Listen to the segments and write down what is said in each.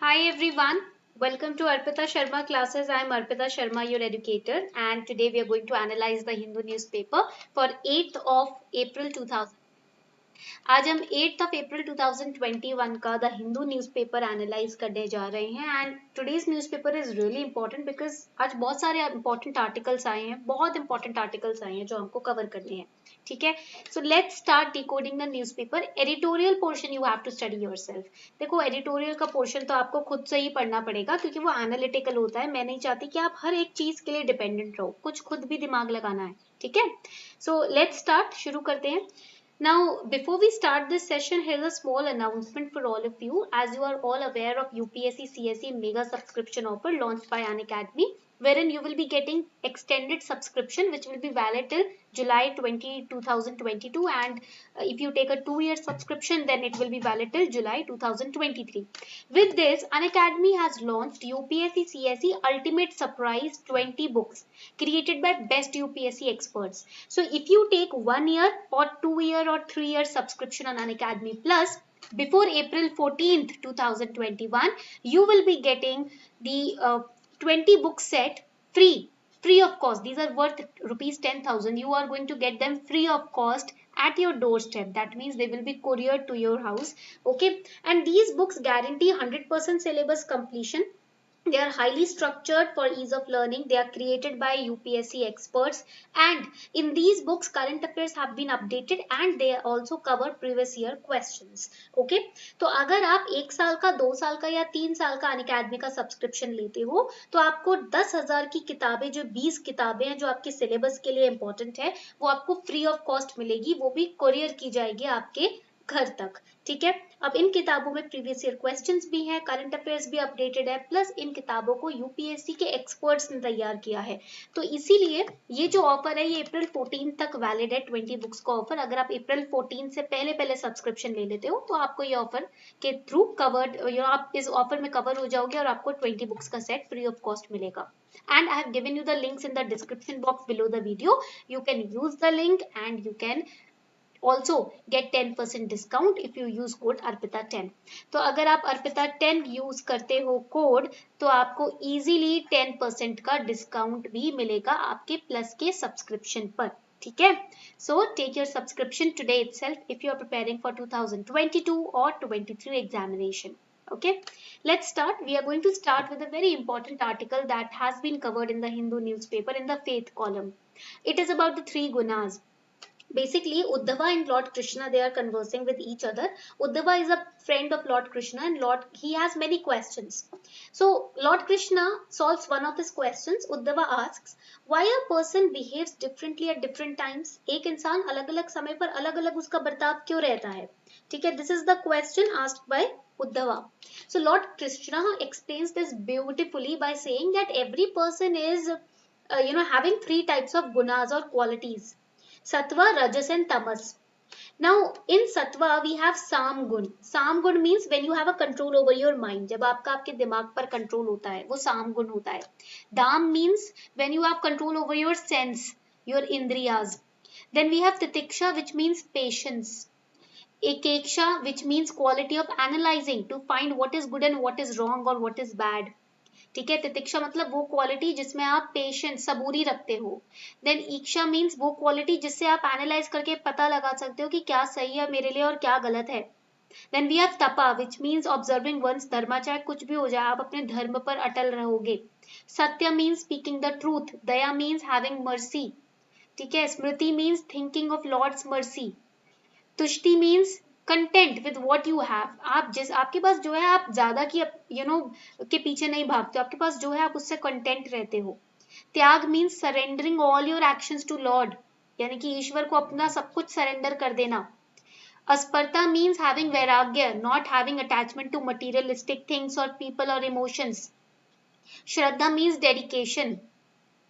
Hi everyone, welcome to Arpita Sharma classes. I am Arpita Sharma, your educator, and today we are going to analyze the Hindu newspaper for 8th of April 2000. आज हम 8th of April 2021 का the Hindu newspaper analyse करने जा रहे हैं and today's newspaper is really important because आज बहुत सारे इंपॉर्टेंट आर्टिकल्स आए हैं, बहुत इंपॉर्टेंट आर्टिकल्स आए हैं जो हमको कवर करने हैं. ठीक है, so let's start decoding the newspaper. Editorial portion you have to study yourself. देखो एडिटोरियल का पोर्शन तो आपको खुद से ही पढ़ना पड़ेगा क्योंकि वो एनालिटिकल होता है. मैं नहीं चाहती कि आप हर एक चीज के लिए डिपेंडेंट रहो, कुछ खुद भी दिमाग लगाना है. ठीक है, सो लेट्स स्टार्ट, शुरू करते हैं. Now, before we start this session, here's a small announcement for all of you. As you are all aware of UPSC CSE mega subscription offer launched by Unacademy, wherein you will be getting extended subscription which will be valid till July 2022, and if you take a 2-year subscription then it will be valid till July 2023. With this, Unacademy has launched UPSC CSE Ultimate Surprise 20 books created by best UPSC experts. So if you take 1 year or 2-year or 3-year subscription on Unacademy Plus before April 14th 2021, you will be getting the 20 book set free of cost. These are worth rupees 10,000. You are going to get them free of cost at your doorstep. That means they will be couriered to your house. Okay, and these books guarantee 100% syllabus completion. They are highly structured for ease of learning. They are created by UPSC experts, and in these books current affairs have been updated and they also cover previous year questions. Okay, तो अगर आप 1 साल का, 2 साल का या 3 साल का अनअकैडमी का सब्सक्रिप्शन लेते हो तो आपको 10,000 की किताबें, जो 20 किताबें हैं जो आपके सिलेबस के लिए इंपॉर्टेंट है, वो आपको फ्री ऑफ कॉस्ट मिलेगी. वो भी कोरियर की जाएगी आपके घर तक. ठीक है, अब इन किताबों में प्रीवियस ईयर क्वेश्चंस भी हैं, करंट अफेयर्स भी अपडेटेड है, प्लस इन किताबों को यूपीएससी के एक्सपर्ट्स ने तैयार किया है. तो इसीलिए ये जो ऑफर है ये अप्रैल 14 तक वैलिड है. 20 बुक्स का ऑफर. अगर आप अप्रैल 14 से पहले पहले सब्सक्रिप्शन ले लेते हो तो आपको ये ऑफर के थ्रू कवर्ड, आप इस ऑफर में कवर हो जाओगे और आपको 20 बुक्स का सेट फ्री ऑफ कॉस्ट मिलेगा. And I have given you the links in the description box below the video. You can use the link and you can also get 10% discount if you use code अर्पिता10. तो अगर आप अर्पिता10 use करते हो code तो आपको easily 10% का discount भी मिलेगा आपके प्लस के सब्सक्रिप्शन पर. ठीक है, so take your subscription today itself if you are preparing for 2022 or 23 examination. Okay, let's start. We are going to start with a very important article that has been covered in the Hindu newspaper in the faith column. It is about the 3 gunas. Basically, Uddhava and Lord Krishna, they are conversing with each other. Uddhava is a friend of Lord Krishna and he has many questions. So Lord Krishna solves one of his questions. Uddhava asks, why a person behaves differently at different times? एक इंसान अलग अलग समय पर अलग अलग उसका बर्ताव क्यों रहता है? ठीक है, this is the question asked by Uddhava. So Lord Krishna explains this beautifully by saying that every person is having 3 types of gunas or qualities: Sattva, Rajas and Tamas. Now in Sattva we have Sam Gun. Sam Gun means when you have a control over your mind. जब आपका आपके दिमाग पर control होता है वो साम गुण होता है. Dam means when you have control over your sense, your indriyas. Then we have Titiksha which means patience. Ekeksha which means quality of analyzing to find what is good and what is wrong or what is bad. ठीक है, तितिक्षा मतलब वो quality जिसमें आप patience, सबूरी रखते हो. Then ईक्षा means वो quality जिससे आप एनालाइज करके पता लगा सकते हो कि क्या सही है मेरे लिए और क्या गलत है. देन वी हैव तपा विच मीन्स ऑब्जर्विंग वंस धर्मा. चाहे कुछ भी हो जाए आप अपने धर्म पर अटल रहोगे. सत्य मीन्स स्पीकिंग द ट्रूथ. दया मीन्स हैविंग मर्सी. ठीक है, स्मृति means thinking of lord's mercy. तुष्टि means content with what you have. आप जिस आपके पास जो है आप ज्यादा की के पीछे नहीं भागते हो, आपके पास जो है आप उससे कंटेंट रहते हो. Tyag means surrendering all your actions to Lord, यानी कि ईश्वर को अपना सब कुछ सरेंडर कर देना. Aspardha means having vairagya, not having attachment to materialistic things और पीपल और emotions. Shraddha means dedication,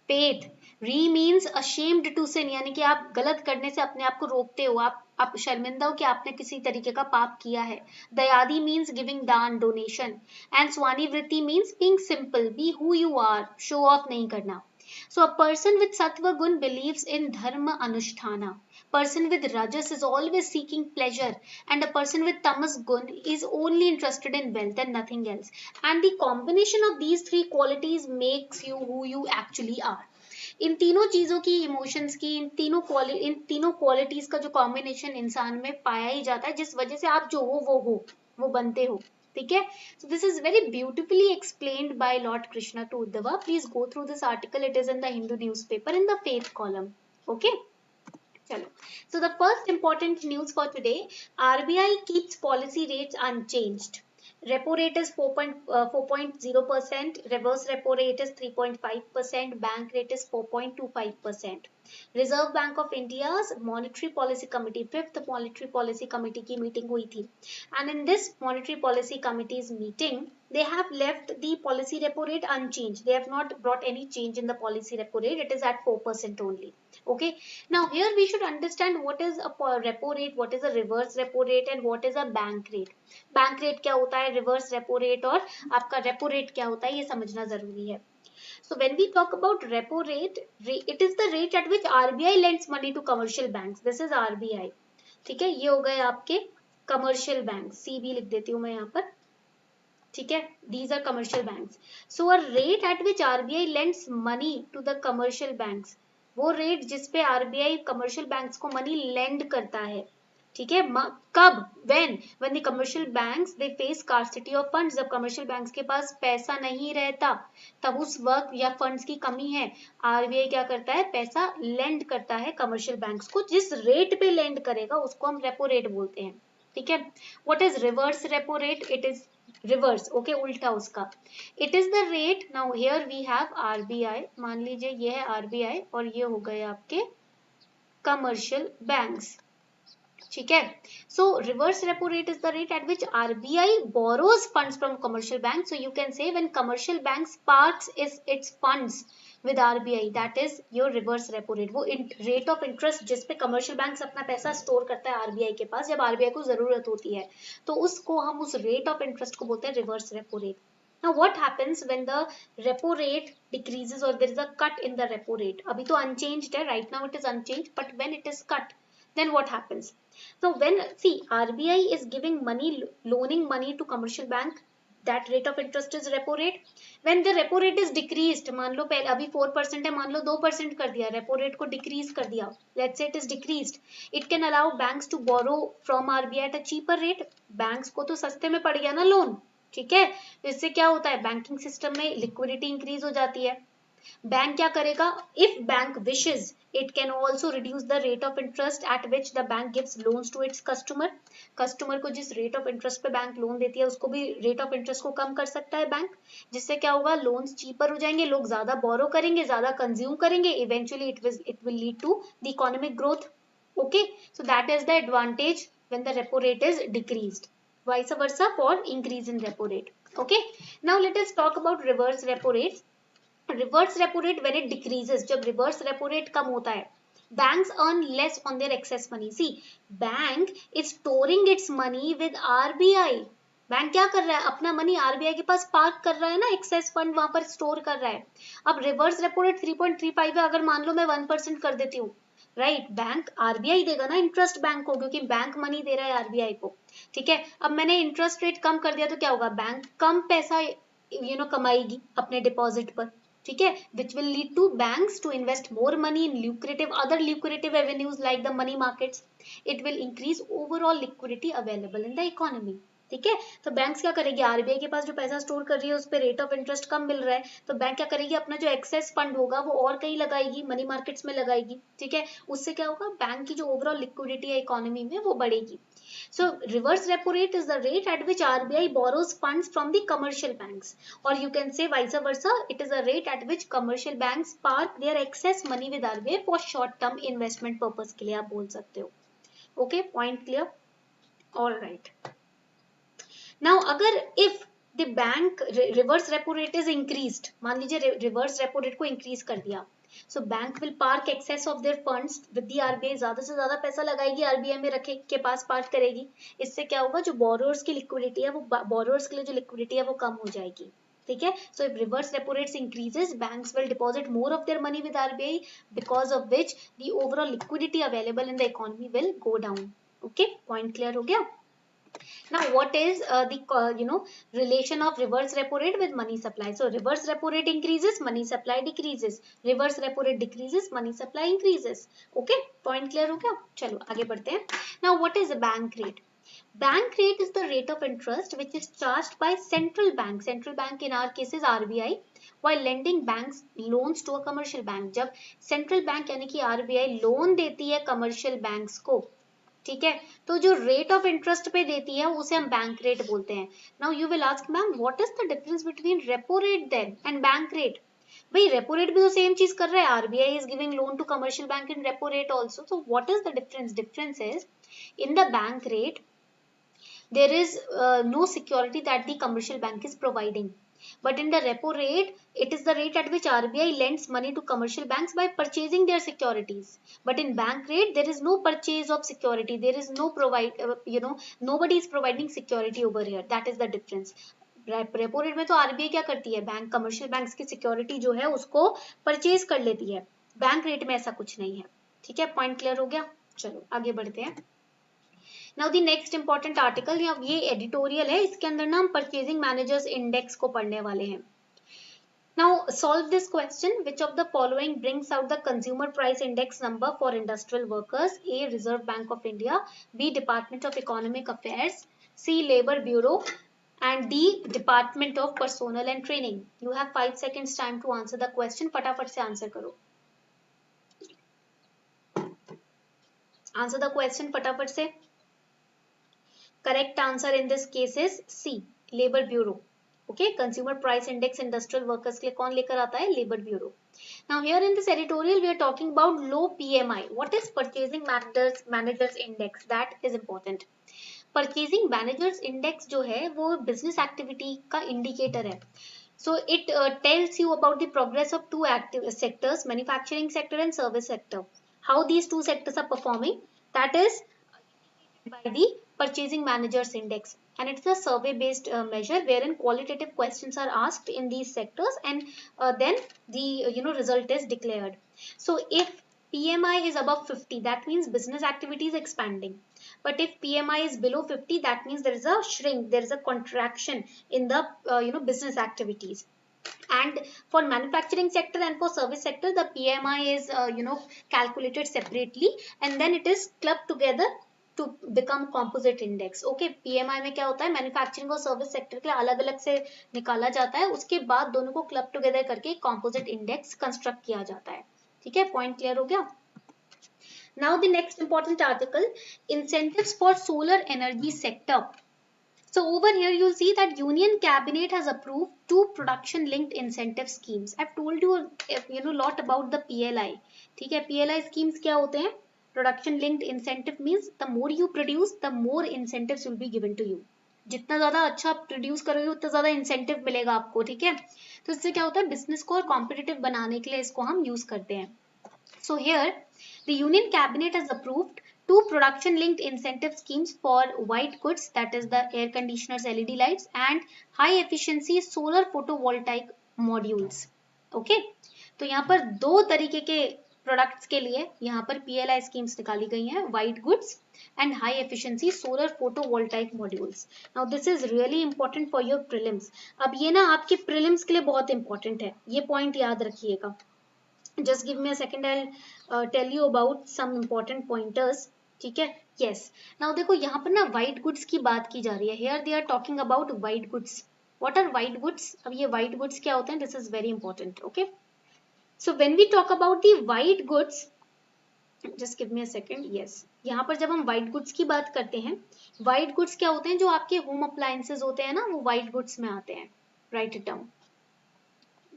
faith. Hri means ashamed to sin, यानी कि आप गलत करने से अपने आप को रोकते हो, आप शर्मिंदा हो कि आपने किसी तरीके का पाप किया है. Dayadi means giving daan, donation. And swani vritti means being simple, be who you are, show off नहीं करना. So a person with sattva gun believes in dharma anusthana. person with rajas is always seeking pleasure, and a person with tamas gun is only interested in wealth and nothing else. And the combination of these three qualities makes you who you actually are. इन तीनों चीजों की, emotions की, इन तीनों qualities का जो combination इंसान में पाया ही जाता है, जिस वजह से आप जो हो वो बनते हो. ठीक है. So this is very beautifully explained by Lord Krishna to Uddhava. Please go through this article. It is in the Hindu newspaper in the faith column. Okay. Chalo. So the first important news for today: RBI keeps policy rates unchanged. Repo rate is 4.0%, reverse repo rate is 3.5%, bank rate is 4.25%. Reserve Bank of India's Monetary Policy Committee, fifth Monetary Policy Committee की meeting हुई थी, and in this Monetary Policy Committee's meeting, they have left the policy repo rate unchanged. They have not brought any change in the policy repo rate. It is at 4% only. Okay. Now here we should understand what is a repo rate, what is a reverse repo rate, and what is a bank rate. Bank rate क्या होता है, reverse repo rate और आपका repo rate क्या होता है, ये समझना जरूरी है. So when we talk about repo rate, it is the rate at which RBI lends money to commercial banks. This is RBI. ठीक है. ये हो गए आपके commercial banks. CB लिख देती हूँ मैं यहाँ पर. ठीक है. These are commercial banks. So a rate at which RBI lends money to the commercial banks, वो रेट जिसपे RBI commercial banks को money lend करता है. ठीक है. कब? when the commercial banks they face scarcity of funds, जब commercial banks के पास पैसा नहीं रहता, तब उस वक्त या फंड्स की कमी है, आरबीआई क्या करता है, पैसा लेंड करता है कमर्शियल बैंक्स को. जिस रेट पे लेंड करेगा उसको हम रेपो रेट बोलते हैं. ठीक है. What is reverse repo rate? It is reverse. Okay, उल्टा उसका. It is the rate. Now here we have RBI. मान लीजिए ये है आरबीआई और ये हो गए आपके कमर्शियल बैंक्स. ठीक है. So reverse repo rate is the rate at which RBI borrows funds from commercial banks. So you can say when commercial banks parks its funds with RBI, that is your reverse repo rate. वो rate of interest जिस पे commercial banks अपना पैसा store करता है RBI के पास, जब RBI को जरूरत होती है, तो उसको हम उस rate of interest को बोलते हैं reverse repo rate. Now what happens when the repo rate decreases or there is a cut in the repo rate? अभी तो unchanged है, right now it is unchanged, but when it is cut, then what happens? So when, see, RBI is giving money, loaning money to commercial bank, that rate of interest is repo rate. When the repo rate is decreased, मान लो पहले अभी 4% है, मान लो 2% कर दिया, repo rate को decrease कर दिया, let's say it is decreased, it can allow banks to borrow from RBI at a cheaper rate. banks को तो सस्ते में पड़ गया ना लोन. ठीक है. इससे क्या होता है, बैंकिंग सिस्टम में लिक्विडिटी इंक्रीज हो जाती है. बैंक क्या करेगा, if bank wishes it can also reduce the rate of interest at which the bank gives loans to its customer. Customer को जिस रेट ऑफ इंटरेस्ट पे बैंक लोन देती है उसको भी रेट ऑफ इंटरेस्ट को कम कर सकता है बैंक, जिससे क्या होगा, लोन्स चीपर हो जाएंगे, लोग ज्यादा बोरो करेंगे, ज्यादा कंज्यूम करेंगे, eventually it will lead to the economic growth. Okay. So that is the advantage when the repo rate is decreased, vice versa for increase in repo rate. Okay. Now let us talk about reverse repo rates. Reverse repo rate when it decreases, जब reverse repo rate कम होता है, banks earn less on their excess money. See, bank is storing its money with RBI. Bank क्या कर रहा है, अपना money RBI के पास पार्क कर रहा है ना, एक्सेस फंड वहां पर स्टोर कर रहा है. अब रिवर्स रेपो रेट 3.35 है, अगर मान लो मैं 1% कर देती हूँ, राइट, बैंक आरबीआई देगा ना इंटरेस्ट बैंक को, क्योंकि बैंक मनी दे रहा है आरबीआई को. ठीक है. अब मैंने इंटरेस्ट रेट कम कर दिया तो क्या होगा, बैंक कम पैसा कमाएगी अपने डिपॉजिट पर. ठीक है. which will lead to banks to invest more money in other lucrative avenues like the money markets. It will increase overall liquidity available in the economy. ठीक है. तो बैंक्स क्या करेगी, आरबीआई के पास जो पैसा स्टोर कर रही है उस पर रेट ऑफ इंटरेस्ट कम मिल रहा है, तो बैंक क्या करेगी, अपना जो एक्सेस फंड होगा वो और कहीं लगाएगी, मनी मार्केट्स में लगाएगी. ठीक है. उससे क्या होगा, बैंक की जो ओवरऑल लिक्विडिटी है इकोनॉमी में वो बढ़ेगी. So reverse repo rate is the rate at which RBI borrows funds from the commercial banks, or you can say vice versa, it is a rate at which commercial banks park their excess money with RBI for short term investment purpose के लिए आप बोल सकते हो. Okay, point clear? All right. Now अगर if the bank reverse repo rate is increased, मान लीजिए reverse repo rate को increase कर दिया, so bank will park excess of their funds with the RBI. ज्यादा से ज्यादा पैसा लगाएगी आरबीआई में, रखे के पास पार्क करेगी. इससे क्या होगा, जो बोरोअर्स की लिक्विडिटी है वो, बोरोअर्स के लिए जो लिक्विडिटी है वो कम हो जाएगी. ठीक है. So if reverse repo rates increases, banks will deposit more of their money with RBI, because of which the overall liquidity available in the economy will go down. Okay, point clear हो गया. Now, what is the relation of reverse repo rate with money supply? So, reverse repo rate increases, money supply decreases. Reverse repo rate decreases, money supply increases. Okay, point clear हो गया? चलो आगे बढ़ते हैं. Now, what is a bank rate? Bank rate is the rate of interest which is charged by central bank. Central bank in our case is RBI. While lending banks loans to a commercial bank. जब central bank यानी कि RBI loan देती है commercial banks को, ठीक है, तो जो रेट ऑफ इंटरेस्ट पे देती है उसे हम बैंक रेट बोलते हैं. Now you will ask ma'am what is the difference between repo rate then and bank rate. भाई रेपो रेट भी तो सेम चीज कर रहा है. RBI is giving loan to commercial bank in repo rate also. So what is the difference? Difference is in the bank rate there is no security that the commercial bank is providing, but in the repo rate it is the rate at which RBI lends money to commercial banks by purchasing their securities. But in bank rate there is no purchase of security, there is no nobody is providing security over here. That is the difference. Repo rate में तो RBI क्या करती है, bank commercial banks की security जो है उसको purchase कर लेती है. बैंक रेट में ऐसा कुछ नहीं है. ठीक है, पॉइंट क्लियर हो गया. चलो आगे बढ़ते हैं. Now the next important article, ये एडिटोरियल है, इसके अंदर ना हम परचेजिंग मैनेजर्स इंडेक्स को पढ़ने वाले हैं. Now solve this question. Which of the following brings out the consumer price index number for industrial workers? A. Reserve Bank of India, B. Department of Economic Affairs, C. Labor Bureau, and D. Department of Personnel and Training. You have 5 seconds time to answer the question. फटाफट से answer करो. Answer the question फटाफट से. Correct answer in this case is C. Labor Bureau. Okay, Consumer Price Index industrial workers के लिए कौन लेकर आता है? Labor Bureau. Now here in this editorial we are talking about low PMI. What is Purchasing Managers Index? That is important. Purchasing Managers Index जो है वो business activity का indicator है. So it tells you about the progress of two active sectors, manufacturing sector and service sector. How these two sectors are performing, that is by the Purchasing Managers Index, and it's a survey based measure wherein qualitative questions are asked in these sectors, and then the result is declared. So if PMI is above 50, that means business activity is expanding, but if PMI is below 50, that means there is a shrink, there is a contraction in the business activities. And for manufacturing sector and for service sector, the PMI is calculated separately, and then it is clubbed together to become composite index. Okay, PMI में क्या होता है, manufacturing और service sector के लिए अलग अलग से निकाला जाता है, उसके बाद दोनों को क्लब टुगेदर करके composite index कंस्ट्रक्ट किया जाता है. ठीक है, पॉइंट क्लियर हो गया. Now the next important article, incentives for solar energy sector. So over here you'll see that Union Cabinet has approved two production linked incentive schemes. I've told you lot about the PLI. ठीक है, PLI schemes क्या होते हैं? Production linked incentive means the more you produce, the more incentives will be given to you. जितना ज़्यादा अच्छा produce करोगे उतना ज़्यादा इंसेंटिव मिलेगा आपको. ठीक है, तो इससे क्या होता है, बिजनेस को और कॉम्पिटिटिव बनाने के लिए इसको हम यूज करते हैं. So here the Union Cabinet has approved two production linked incentive schemes for white goods, that is the air conditioners, LED lights, and high efficiency solar photovoltaic modules. Okay, तो यहाँ पर दो तरीके के प्रोडक्ट्स के लिए यहाँ पर PLI स्कीम्स निकाली गई हैं, white goods and high efficiency solar photovoltaic modules. Now this is really important for your prelims. अब ये ना आपके प्रीलिम्स के लिए बहुत इंपॉर्टेंट है, ये पॉइंट याद रखिएगा. Just give me a second, I'll tell you about some important pointers. ठीक है, yes. Now देखो यहाँ पर ना white goods की बात की जा रही है. Here they are talking about white goods. What are white goods? अब ये white goods क्या होते हैं? This is very important. Okay. So when we talk about the white goods, just give me a second. Yes. यहाँ पर जब हम white goods की बात करते हैं, white goods क्या होते हैं? जो आपके home appliances होते हैं ना, वो white goods में आते हैं. Write it down.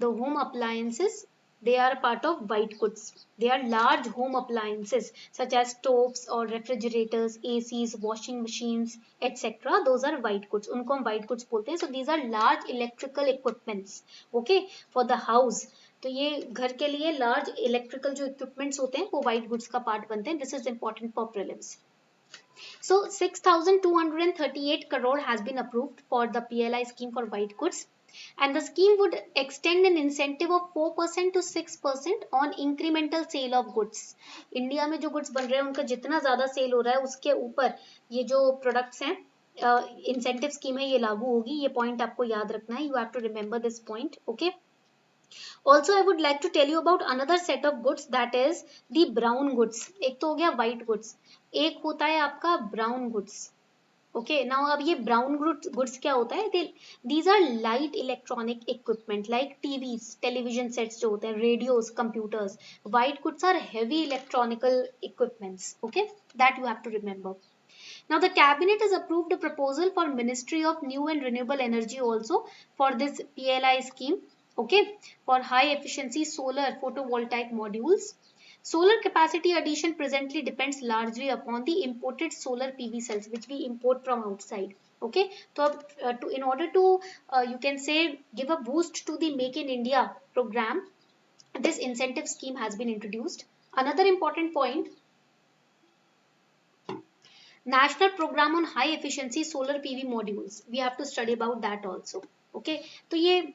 The home appliances, they are part of white goods. They are large home appliances such as stoves or refrigerators, ACs, washing machines, etc. Those are white goods. उनको हम white goods बोलते हैं. So these are large electrical equipments. Okay, for the house. तो ये घर के लिए large electrical जो equipments होते हैं वो white goods का part बनते हैं. This is important for prelims. So 6,238 crore has been approved for the PLI scheme for white goods. And the scheme would extend an incentive of 4% to 6% on incremental sale of goods. India में जो goods बन रहे हैं उनका जितना ज्यादा cell हो रहा है उसके ऊपर ये जो प्रोडक्ट्स हैं इंसेंटिव स्कीम है ये लागू होगी. ये पॉइंट आपको याद रखना है. You have to remember this point. Okay. Also, I would like to tell you about another set of goods, that is the brown goods. एक तो हो गया white goods, एक होता है आपका brown goods. ओके नाउ अब ये ब्राउन गुड्स क्या होता है? These are light electronic equipment like TVs, television sets जो होते हैं, radios, computers. White goods are heavy electronical equipments. Okay, that you have to remember. Now the cabinet has approved a proposal for Ministry of New and Renewable Energy also for this PLI scheme. Okay, for high efficiency solar photovoltaic modules. Solar capacity addition presently depends largely upon the imported solar PV cells which we import from outside. Okay, so in order to you can say give a boost to the Make in India program, this incentive scheme has been introduced. Another important point, National Program on High Efficiency Solar PV Modules. We have to study about that also. Okay, तो ये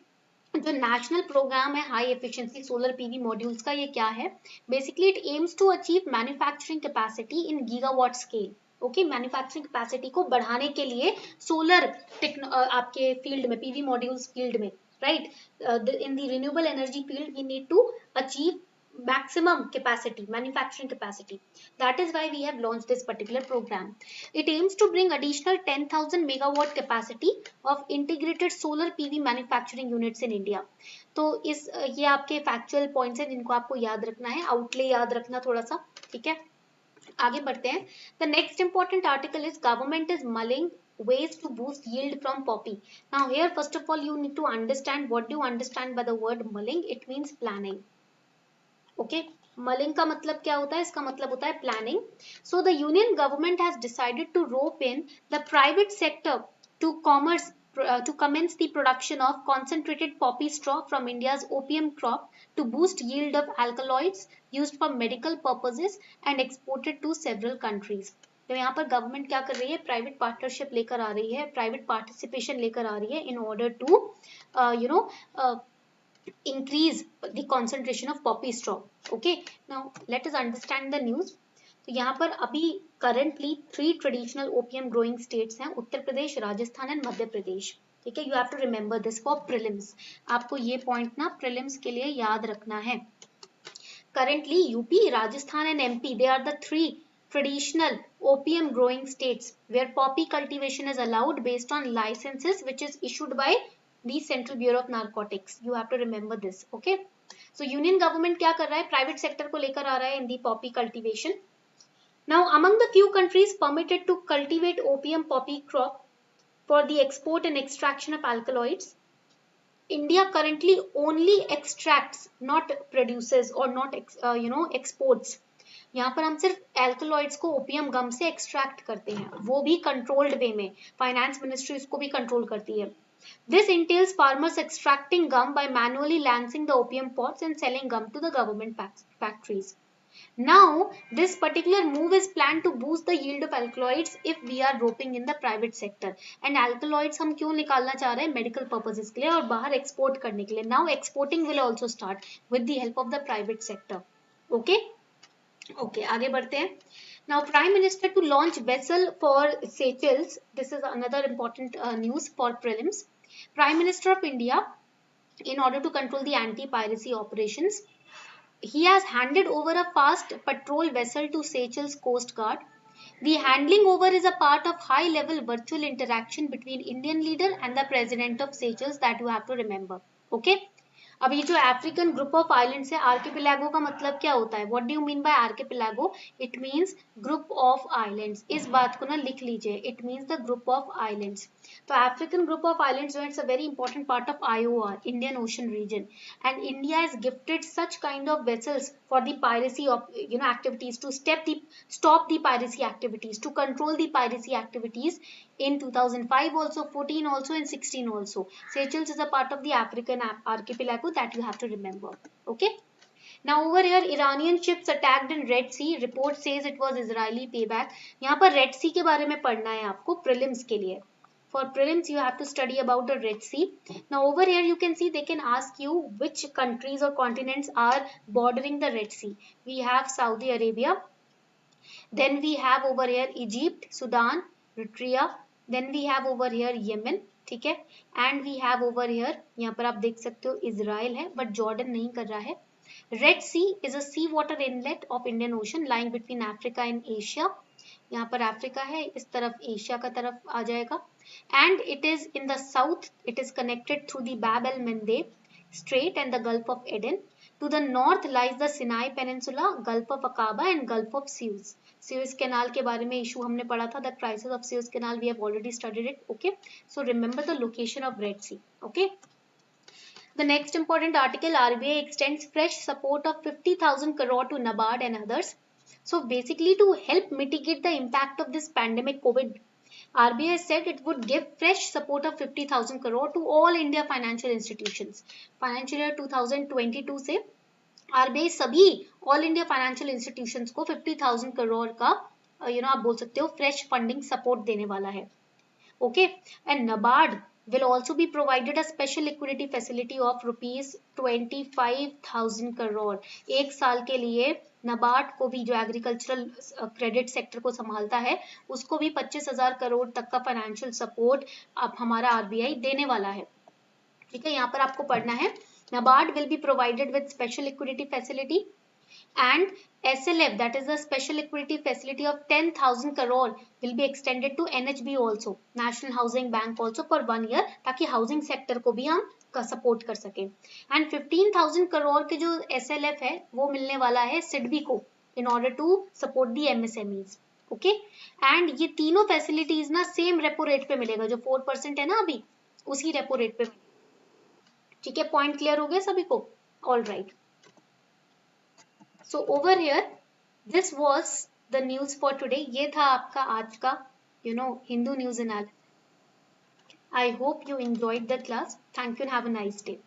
जो national programme है high efficiency solar PV modules का, ये क्या है? Basically it aims to achieve manufacturing capacity in gigawatt scale. Okay, manufacturing capacity को बढ़ाने के लिए सोलर आपके फील्ड में, पीवी मॉड्यूल्स फील्ड में, right, in the renewable energy field we need to achieve maximum capacity, manufacturing capacity. That is why we have launched this particular program. It aims to bring additional 10,000 megawatt capacity of integrated solar PV manufacturing units in India. तो इस ये आपके factual points हैं जिनको आपको याद रखना है, आउटले याद रखना थोड़ा सा. ठीक है, आगे बढ़ते हैं. The next important article is government is mulling ways to boost yield from poppy. Now here first of all you need to understand what do you understand by the word mulling. It means planning. ओके, mulling का मतलब क्या होता है? इसका मतलब होता है planning. So the union government has decided to rope in the private sector to commence the production of concentrated poppy straw from India's opium crop to boost yield of alkaloids used for medical purposes and exported to several countries. तो यहाँ पर government क्या कर रही है? Private partnership लेकर आ रही है, प्राइवेट पार्टिसिपेशन लेकर आ रही है in order to increase the concentration of poppy straw. Okay, now let us understand the news. तो यहाँ पर अभी currently 3 traditional opium growing states हैं, उत्तर प्रदेश, राजस्थान एंड मध्य प्रदेश. ठीक है, you have to remember this for prelims. आपको ये पॉइंट ना prelims के लिए याद रखना है. Currently UP, Rajasthan and MP, they are the 3 traditional opium growing states where poppy cultivation is allowed based on licenses which is issued by the Central Bureau of Narcotics. You have to remember this. Okay, so union government क्या कर रहा है? Private sector को लेकर आ रहा है in the poppy cultivation. Now among the few countries permitted to cultivate opium poppy crop for the export and extraction of alkaloids, India currently only extracts, not produces or not exports. यहाँ पर हम सिर्फ alkaloids को opium गम से extract करते हैं, वो भी कंट्रोल्ड वे में. फाइनेंस मिनिस्ट्री इसको भी कंट्रोल करती है. This entails farmers extracting gum by manually lancing the opium pods and selling gum to the government factories. Now, this particular move is planned to boost the yield of alkaloids if we are roping in the private sector. And alkaloids हम क्यों निकालना चाह रहे हैं? Medical purposes के लिए और बाहर export करने के लिए. Now, exporting will also start with the help of the private sector. Okay? Okay, आगे बढ़ते हैं. Now, Prime Minister to launch vessel for Seychelles. This is another important news for prelims. Prime Minister of India, in order to control the anti-piracy operations, he has handed over a fast patrol vessel to Seychelles Coast Guard. The handing over is a part of high-level virtual interaction between Indian leader and the President of Seychelles that you have to remember. Okay? अब ये जो African group of islands है, archipelago का मतलब क्या होता है? What do you mean by archipelago? It means group of islands. इस बात को ना लिख लीजिए, it means the group of islands. तो अफ्रीकन ग्रुप ऑफ आइलैंड्स जो है, it's a very important part of IOR, Indian Ocean Region, and India is gifted such kind of vessels for the piracy of activities, to stop the piracy activities, to control the piracy activities in 2005 also, 14 also, and 16 also. Seychelles is a part of the African archipelago that you have to remember. Okay. Now over here, Iranian ships attacked in Red Sea. Report says it was Israeli payback. यहाँ पर Red Sea के बारे में पढ़ना है आपको prelims के लिए. For prelims, you have to study about the Red Sea. Now over here, you can see they can ask you which countries or continents are bordering the Red Sea. We have Saudi Arabia. Then we have over here Egypt, Sudan, Eritrea. Then we have over here Yemen. ठीक है, and we have over here, यहाँ पर आप देख सकते हो Israel है, but Jordan नहीं कर रहा है. Red Sea is a sea water inlet of Indian Ocean lying between Africa and Asia. यहाँ पर अफ्रीका है, इस तरफ एशिया का तरफ आ जाएगा. And it is in the south, it is connected through the बाब L मंदेब Strait and the Gulf of Aden. To the north lies the Sinai Peninsula, Gulf of Aqaba and Gulf of Suez. Suez Canal के बारे में issue हमने पढ़ा था. The crisis of Suez Canal, we have already studied it. Okay, so remember the location of Red Sea. Okay. The next important article, RBI extends fresh support of 50,000 crore to NABARD and others. So basically to help mitigate the impact of this pandemic COVID, RBI said it would give fresh support of 50,000 crore to all India financial institutions. Financial year 2022 से RBI सभी all India financial institutions को 50,000 करोड़ का आप बोल सकते हो fresh funding support देने वाला है. Okay, and NABARD will also be provided a special liquidity facility of rupees 25,000 crore. एक साल के लिए NABARD को भी, जो एग्रीकल्चरल क्रेडिट सेक्टर को संभालता है, उसको भी 25,000 करोड़ तक का फाइनेंशियल सपोर्ट अब हमारा RBI देने वाला है. ठीक है, यहाँ पर आपको पढ़ना है, NABARD will be provided with special liquidity facility and SLF, that is the special liquidity facility of 10,000 crore will be extended to NHB also, National Housing Bank also, for 1 year, ताकि हाउसिंग सेक्टर को भी हम support कर सके. And 15,000 crore के जो SLF है वो मिलने वाला है सिडबी को in order to support the MSMEs. Okay, and ये तीनों फैसिलिटीज ना सेम रेपो रेट पे मिलेगा, जो 4% है ना अभी, उसी रेपो रेट पे. ठीक है, पॉइंट क्लियर हो गया सभी को? All right. So over here, this was the news for today. ये था आपका आज का Hindu news analysis. I hope you enjoyed the class. Thank you and have a nice day.